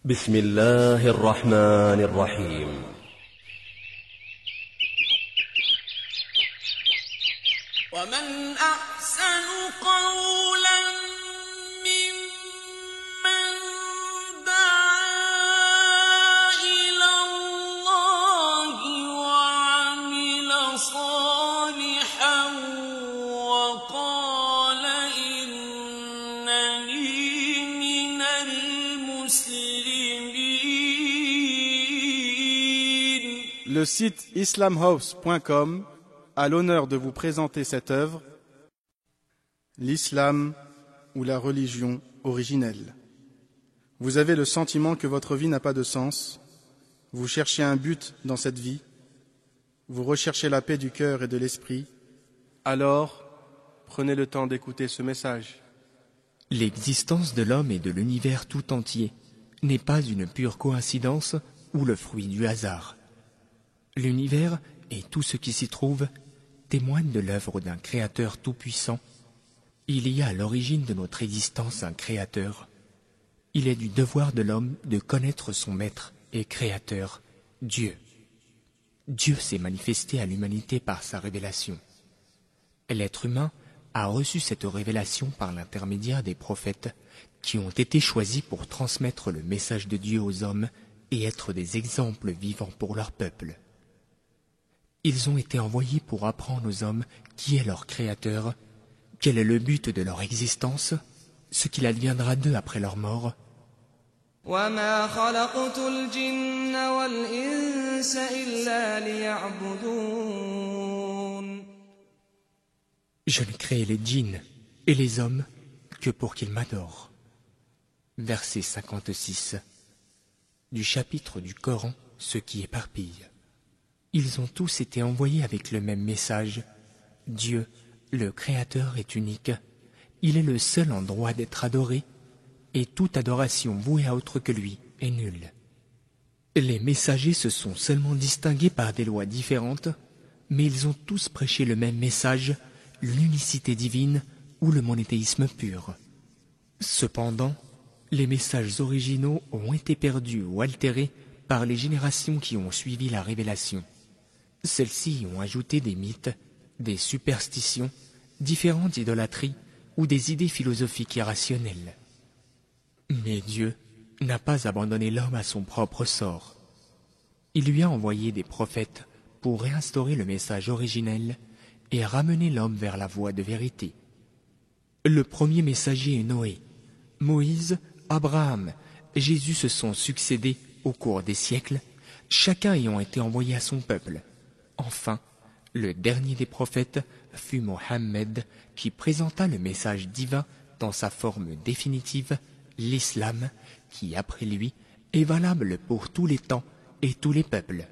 بسم الله الرحمن الرحيم ومن أحسن قولا ممن دعا إلى الله وعمل صالحا وقال إنني من المسلمين. Le site islamhouse.com a l'honneur de vous présenter cette œuvre, l'islam ou la religion originelle. Vous avez le sentiment que votre vie n'a pas de sens, vous cherchez un but dans cette vie, vous recherchez la paix du cœur et de l'esprit, alors prenez le temps d'écouter ce message. L'existence de l'homme et de l'univers tout entier n'est pas une pure coïncidence ou le fruit du hasard. L'univers et tout ce qui s'y trouve témoignent de l'œuvre d'un Créateur tout-puissant. Il y a à l'origine de notre existence un Créateur. Il est du devoir de l'homme de connaître son Maître et Créateur, Dieu. Dieu s'est manifesté à l'humanité par sa révélation. L'être humain a reçu cette révélation par l'intermédiaire des prophètes qui ont été choisis pour transmettre le message de Dieu aux hommes et être des exemples vivants pour leur peuple. Ils ont été envoyés pour apprendre aux hommes qui est leur Créateur, quel est le but de leur existence, ce qu'il adviendra d'eux après leur mort. وما خلقت الجن والإنس إلا ليعبدون. Je ne crée les djinns et les hommes que pour qu'ils m'adorent. Verset 56 du chapitre du Coran, ce qui éparpille. Ils ont tous été envoyés avec le même message. Dieu, le Créateur, est unique. Il est le seul en droit d'être adoré, et toute adoration vouée à autre que lui est nulle. Les messagers se sont seulement distingués par des lois différentes, mais ils ont tous prêché le même message, l'unicité divine ou le monothéisme pur. Cependant, les messages originaux ont été perdus ou altérés par les générations qui ont suivi la révélation. Celles-ci y ont ajouté des mythes, des superstitions, différentes idolâtries ou des idées philosophiques irrationnelles. Mais Dieu n'a pas abandonné l'homme à son propre sort. Il lui a envoyé des prophètes pour réinstaurer le message originel et ramener l'homme vers la voie de vérité. Le premier messager est Noé. Moïse, Abraham, Jésus se sont succédés au cours des siècles, chacun ayant été envoyé à son peuple. Enfin, le dernier des prophètes fut Mohammed, qui présenta le message divin dans sa forme définitive, l'islam, qui après lui est valable pour tous les temps et tous les peuples.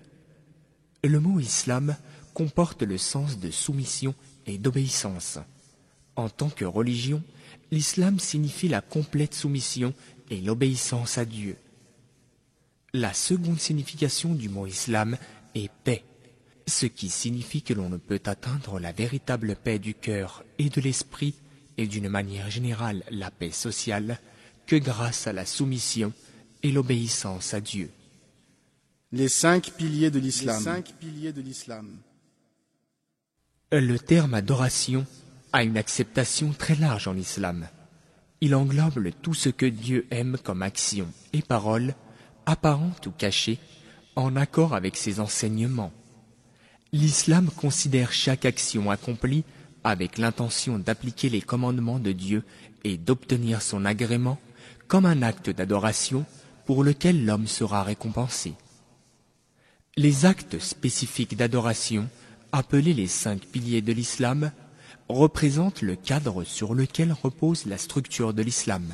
Le mot islam comporte le sens de soumission et d'obéissance. En tant que religion, l'islam signifie la complète soumission et l'obéissance à Dieu. La seconde signification du mot islam est paix, ce qui signifie que l'on ne peut atteindre la véritable paix du cœur et de l'esprit et d'une manière générale la paix sociale que grâce à la soumission et l'obéissance à Dieu. Les 5 piliers de l'islam. Le terme adoration a une acceptation très large en islam. Il englobe tout ce que Dieu aime comme action et parole, apparente ou cachée, en accord avec ses enseignements. L'islam considère chaque action accomplie avec l'intention d'appliquer les commandements de Dieu et d'obtenir son agrément comme un acte d'adoration pour lequel l'homme sera récompensé. Les actes spécifiques d'adoration, appelés les 5 piliers de l'islam, représentent le cadre sur lequel repose la structure de l'islam.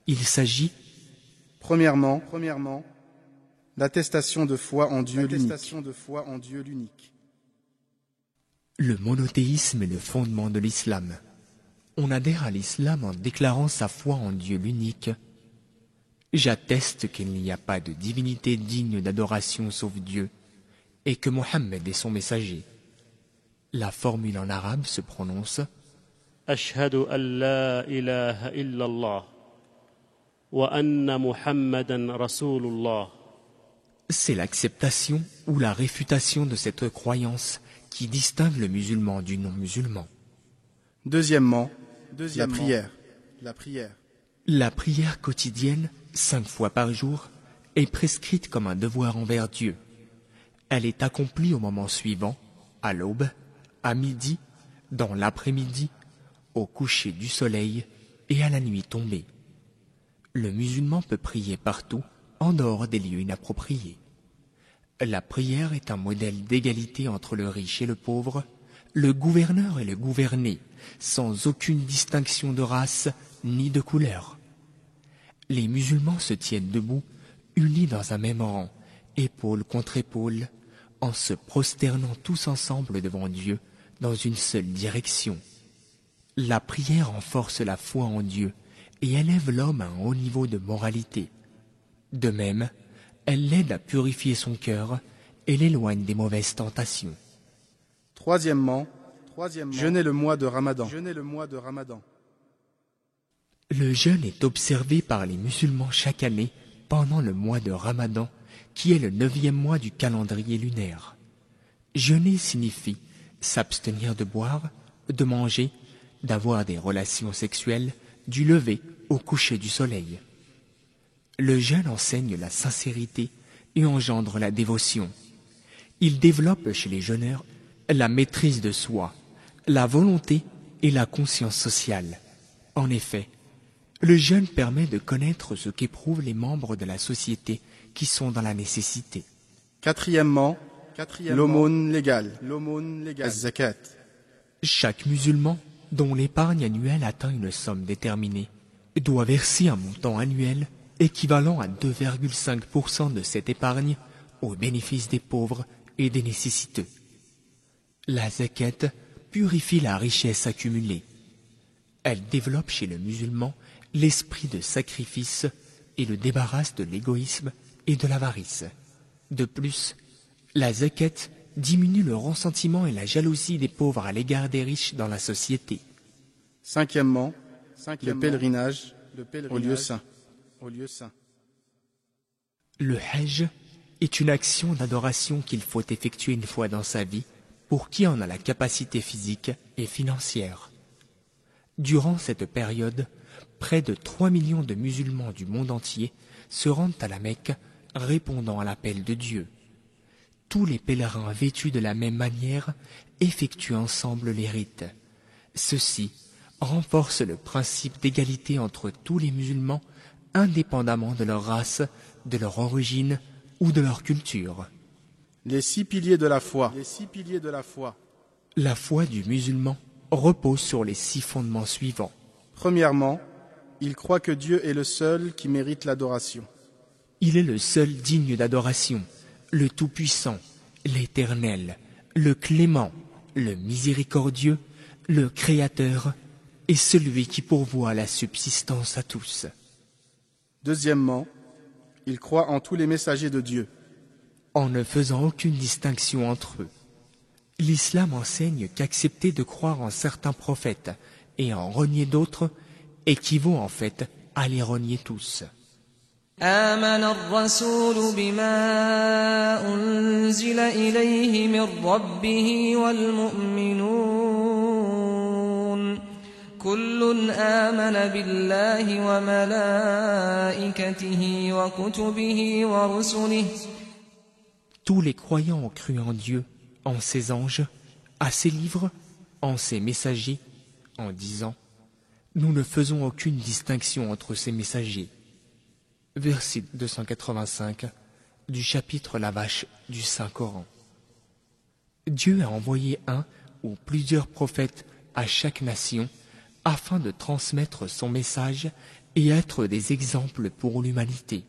Il s'agit, Premièrement, l'attestation de foi en Dieu l'unique. le monothéisme est le fondement de l'islam. On adhère à l'islam en déclarant sa foi en Dieu l'unique. J'atteste qu'il n'y a pas de divinité digne d'adoration sauf Dieu, et que Mohammed est son messager. La formule en arabe se prononce أشهد أن لا إله إلا الله وأن محمدًا رسول الله. C'est l'acceptation ou la réfutation de cette croyance qui distingue le musulman du non-musulman. Deuxièmement, la prière. La prière quotidienne, 5 fois par jour, est prescrite comme un devoir envers Dieu. Elle est accomplie au moment suivant, à l'aube, à midi, dans l'après-midi, au coucher du soleil et à la nuit tombée. Le musulman peut prier partout, en dehors des lieux inappropriés. La prière est un modèle d'égalité entre le riche et le pauvre, le gouverneur et le gouverné, sans aucune distinction de race ni de couleur. Les musulmans se tiennent debout, unis dans un même rang, épaule contre épaule, en se prosternant tous ensemble devant Dieu dans une seule direction. La prière renforce la foi en Dieu et élève l'homme à un haut niveau de moralité. De même, elle l'aide à purifier son cœur et l'éloigne des mauvaises tentations. Troisièmement, jeûner le mois de Ramadan. Le jeûne est observé par les musulmans chaque année pendant le mois de Ramadan, qui est le 9e mois du calendrier lunaire. Jeûner signifie s'abstenir de boire, de manger, d'avoir des relations sexuelles, du lever au coucher du soleil. Le jeûne enseigne la sincérité et engendre la dévotion. Il développe chez les jeûneurs la maîtrise de soi, la volonté et la conscience sociale. En effet, le jeûne permet de connaître ce qu'éprouvent les membres de la société qui sont dans la nécessité. Quatrièmement, l'aumône légale, az-zakat. Chaque musulman, dont l'épargne annuelle atteint une somme déterminée, doit verser un montant annuel équivalent à 2,5% de cette épargne au bénéfice des pauvres et des nécessiteux. La zakat purifie la richesse accumulée. Elle développe chez le musulman l'esprit de sacrifice et le débarrasse de l'égoïsme et de l'avarice. De plus, la zakat diminue le ressentiment et la jalousie des pauvres à l'égard des riches dans la société. Cinquièmement, le pèlerinage au lieu saint. Le hajj est une action d'adoration qu'il faut effectuer une fois dans sa vie pour qui en a la capacité physique et financière. Durant cette période, près de 3 millions de musulmans du monde entier se rendent à la Mecque, répondant à l'appel de Dieu. Tous les pèlerins vêtus de la même manière effectuent ensemble les rites. Ceci renforce le principe d'égalité entre tous les musulmans, indépendamment de leur race, de leur origine ou de leur culture. Les 6 piliers de la foi. La foi du musulman repose sur les 6 fondements suivants. Premièrement, il croit que Dieu est le seul qui mérite l'adoration. Il est le seul digne d'adoration, le Tout-Puissant, l'Éternel, le Clément, le Miséricordieux, le Créateur et celui qui pourvoit la subsistance à tous. Deuxièmement, il croit en tous les messagers de Dieu, en ne faisant aucune distinction entre eux. L'islam enseigne qu'accepter de croire en certains prophètes et en renier d'autres équivaut en fait à les renier tous. آمن الرسول بما أنزل إليه من ربه والمؤمنون كل آمن بالله وملائكته وكتبه ورسله. Tous les croyants ont cru en Dieu, en ses anges, à ses livres, en ses messagers, en disant « Nous ne faisons aucune distinction entre ces messagers ». Verset 285 du chapitre La Vache du Saint-Coran. Dieu a envoyé un ou plusieurs prophètes à chaque nation afin de transmettre son message et être des exemples pour l'humanité.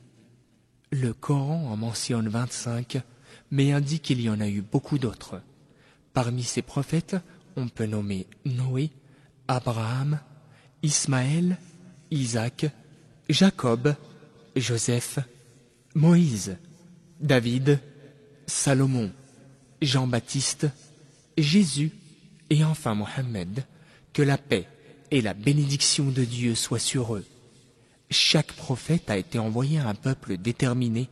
Le Coran en mentionne 25, mais indique qu'il y en a eu beaucoup d'autres. Parmi ces prophètes, on peut nommer Noé, Abraham, Ismaël, Isaac, Jacob, Joseph, Moïse, David, Salomon, Jean-Baptiste, Jésus et enfin Mohammed, que la paix et la bénédiction de Dieu soient sur eux. Chaque prophète a été envoyé à un peuple déterminé,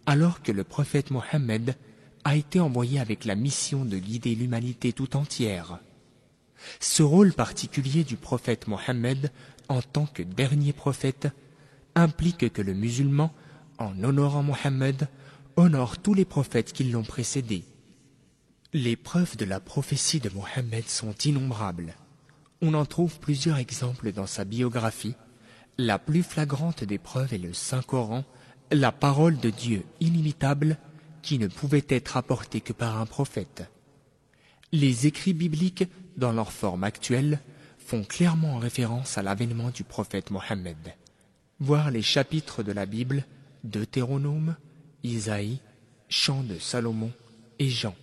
alors que le prophète Mohammed a été envoyé avec la mission de guider l'humanité tout entière. Ce rôle particulier du prophète Mohammed en tant que dernier prophète implique que le musulman, en honorant Mohammed, honore tous les prophètes qui l'ont précédé. Les preuves de la prophétie de Mohammed sont innombrables. On en trouve plusieurs exemples dans sa biographie. La plus flagrante des preuves est le Saint-Coran, la parole de Dieu inimitable qui ne pouvait être apportée que par un prophète. Les écrits bibliques, dans leur forme actuelle, font clairement référence à l'avènement du prophète Mohammed. Voir les chapitres de la Bible, Deutéronome, Isaïe, Chant de Salomon et Jean.